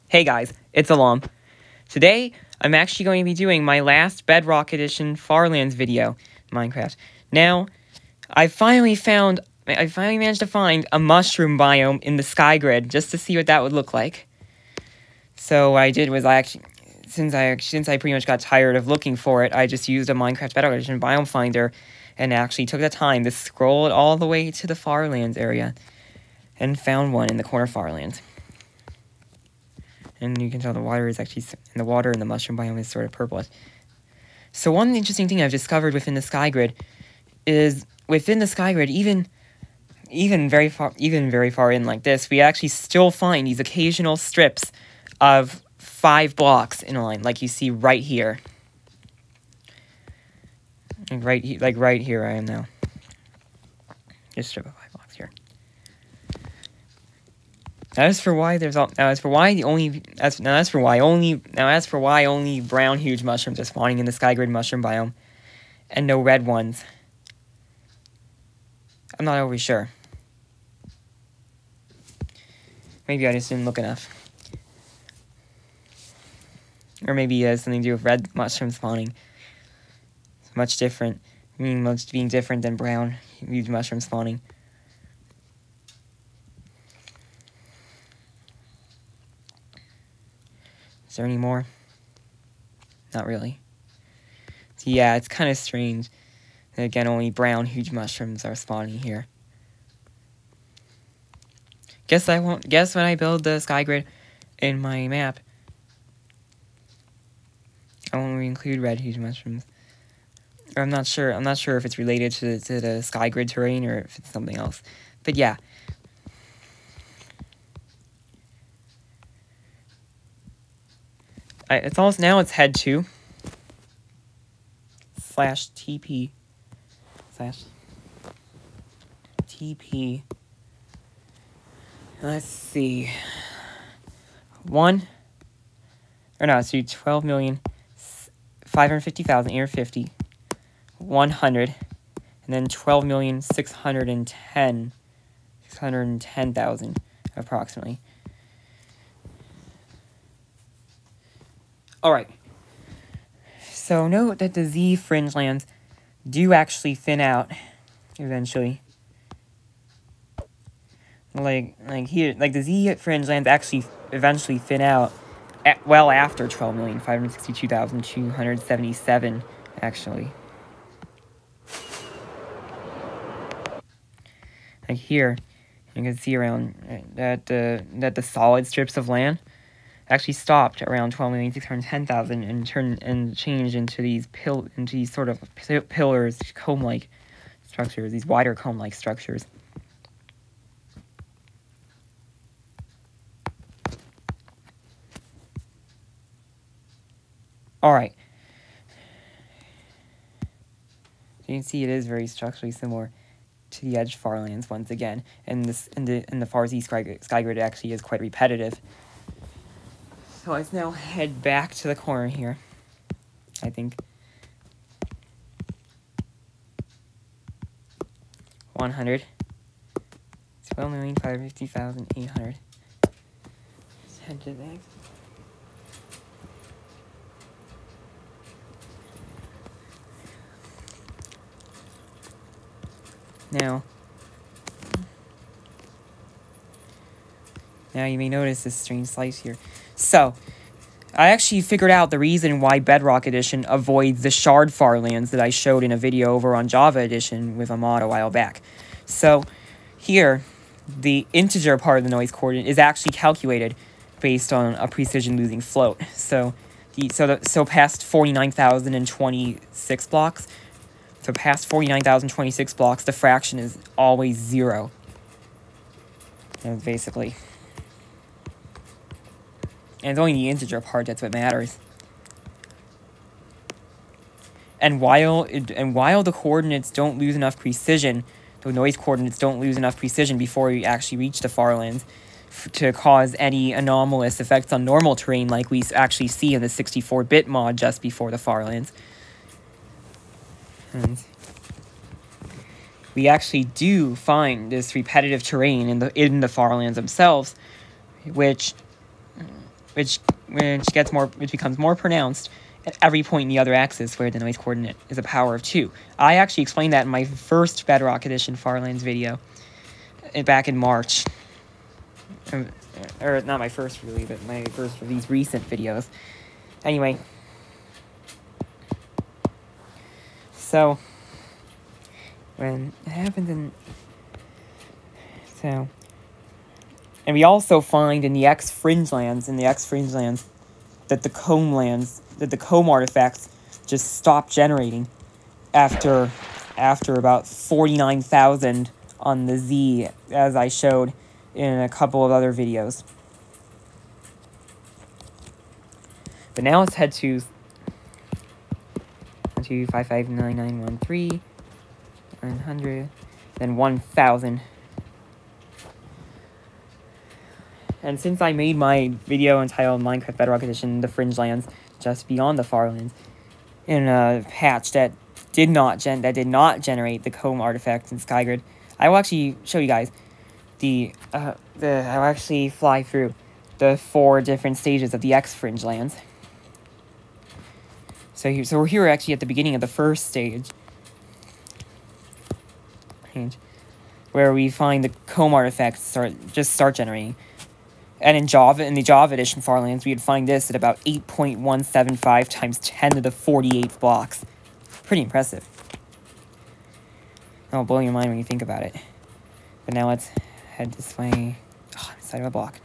Hey guys, it's Alam. Today, I'm actually going to be doing my last Bedrock Edition Farlands video, Minecraft. Now, I finally managed to find a mushroom biome in the sky grid, just to see what that would look like. So what I did was since I pretty much got tired of looking for it, I just used a Minecraft Bedrock Edition biome finder, and actually took the time to scroll it all the way to the Farlands area, and found one in the corner Farlands. And you can tell the water is actually, and the water in the mushroom biome is sort of purplish. So one interesting thing I've discovered within the sky grid is, within the sky grid, even very far in like this, we actually still find these occasional strips of 5 blocks in a line, like you see right here. Like right here I am now. Just strip of 5 blocks here. As for why only brown huge mushrooms are spawning in the sky grid mushroom biome, and no red ones, I'm not always sure. Maybe I just didn't look enough. Or maybe it has something to do with red mushroom spawning. It's much different. Being different than brown huge mushroom spawning. Is there any more? Not really. So yeah, it's kind of strange. And again, only brown huge mushrooms are spawning here. Guess when I build the sky grid in my map, I won't include red huge mushrooms. Or I'm not sure if it's related to the sky grid terrain or if it's something else. But yeah. It's head 2 /TP /TP. Let's see. 12,550,850, 100, and then 12,610,000 approximately. Alright, so note that the Z fringe lands do actually thin out eventually. Like here, the Z fringe lands actually eventually thin out well after 12,562,277, actually. Like here, you can see around that the solid strips of land actually stopped around 12,610,000 and changed into these sort of pillars, comb-like structures, these wider comb-like structures. Alright. So you can see it is very structurally similar to the Edge Farlands once again, and the Far Z sky grid actually is quite repetitive. So let's now head back to the corner here, I think. 100. 12,550,800. Let's head to that. Now you may notice this strange slice here. So, I actually figured out the reason why Bedrock Edition avoids the shard farlands that I showed in a video over on Java Edition with a mod a while back. So, here, the integer part of the noise coordinate is actually calculated based on a precision losing float. So past 49,026 blocks, the fraction is always 0. And basically. And it's only the integer part that's what matters. And while the coordinates don't lose enough precision, the noise coordinates don't lose enough precision before you actually reach the Farlands to cause any anomalous effects on normal terrain like we actually see in the 64-bit mod just before the Farlands. And we actually do find this repetitive terrain in the Farlands themselves, which which becomes more pronounced at every point in the other axis where the noise coordinate is a power of 2. I actually explained that in my first Bedrock Edition Farlands video back in March. Or not my first really, but my first of these recent videos. Anyway. So, when it happens in... So... And we also find in the X fringe lands, that the comb artifacts just stop generating after about 49,000 on the Z, as I showed in a couple of other videos. But now let's head to 125599113 900, then 1000. And since I made my video entitled Minecraft Bedrock Edition, The Fringe Lands, Just Beyond the Farlands, in a patch that did not generate the comb artifact in Skygrid, I will actually show you guys I'll actually fly through the 4 different stages of the X Fringe Lands. So we're here actually at the beginning of the first stage, where we find the comb artifacts start generating. And in the Java Edition Farlands, we would find this at about 8.175 times 10 to the 48th blocks. Pretty impressive. That'll blow your mind when you think about it. But now let's head this way. Oh, inside of a block.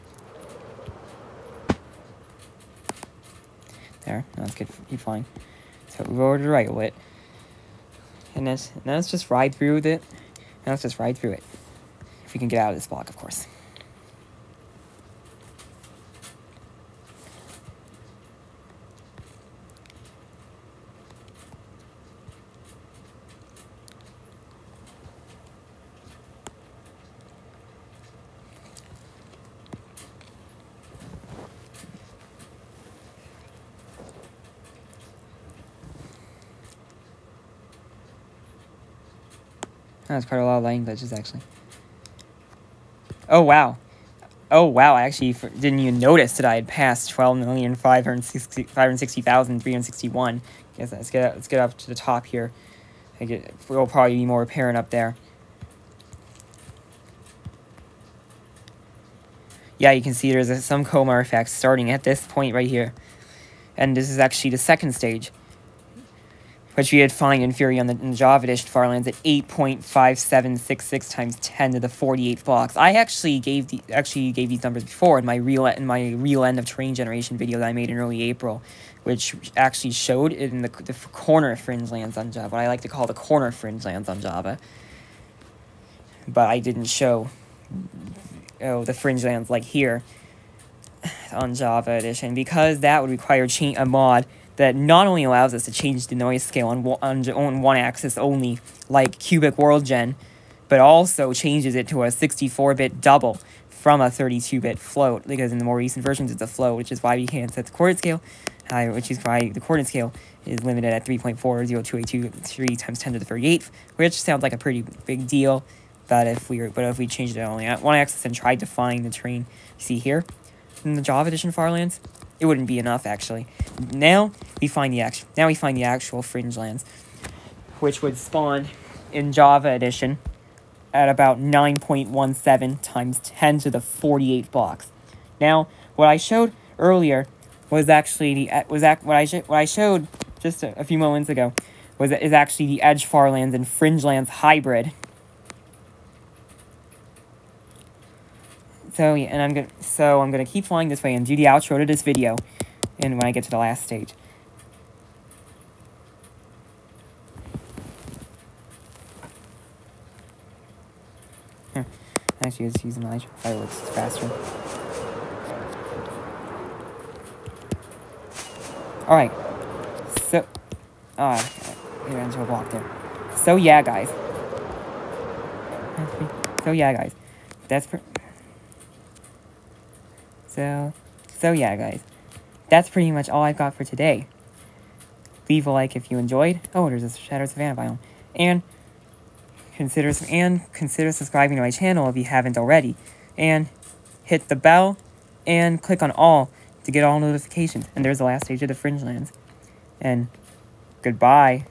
There. Now let's keep flying. So we go over to the right a bit. And now let's just ride through it. Now let's just ride through it. If we can get out of this block, of course. That's quite a lot of lighting glitches, actually. Oh, wow. Oh, wow, I actually didn't even notice that I had passed 12,560,361. Yes, let's get up to the top here. It'll probably be more apparent up there. Yeah, you can see there's some comb artifacts starting at this point right here. And this is actually the second stage, which we had find in theory in the Java Edition Farlands at 8.5766 times 10 to the 48th blocks. I actually gave these numbers before in my real end of terrain generation video that I made in early April, which actually showed it in the corner fringe lands on Java, what I like to call the corner fringe lands on Java. But I didn't show the fringe lands like here on Java Edition, because that would require a mod that not only allows us to change the noise scale on one axis only, like Cubic World Gen, but also changes it to a 64-bit double from a 32-bit float, because in the more recent versions it's a float, which is why we can't set the coordinate scale, which is why the coordinate scale is limited at 3.40283 times 10 to the 38th, which sounds like a pretty big deal. But if we changed it only at one axis and tried to find the terrain you see here in the Java Edition Farlands, it wouldn't be enough, actually. Now we find the actual fringe lands, which would spawn in Java Edition at about 9.17 times 10 to the 48 blocks. Now, what I showed earlier was actually what I showed just a few moments ago is actually the Edge Farlands and Fringe Lands hybrid. So yeah, and I'm gonna keep flying this way and do the outro to this video, and when I get to the last stage. Actually, let's use my fireworks faster. All right. So, I ran into a block there. So yeah, guys. So yeah, guys, that's pretty much all I've got for today. Leave a like if you enjoyed. Oh, there's a Shadow Savannah biome. And consider subscribing to my channel if you haven't already. And hit the bell and click on all to get all notifications. And there's the last stage of the Fringe Lands. And goodbye.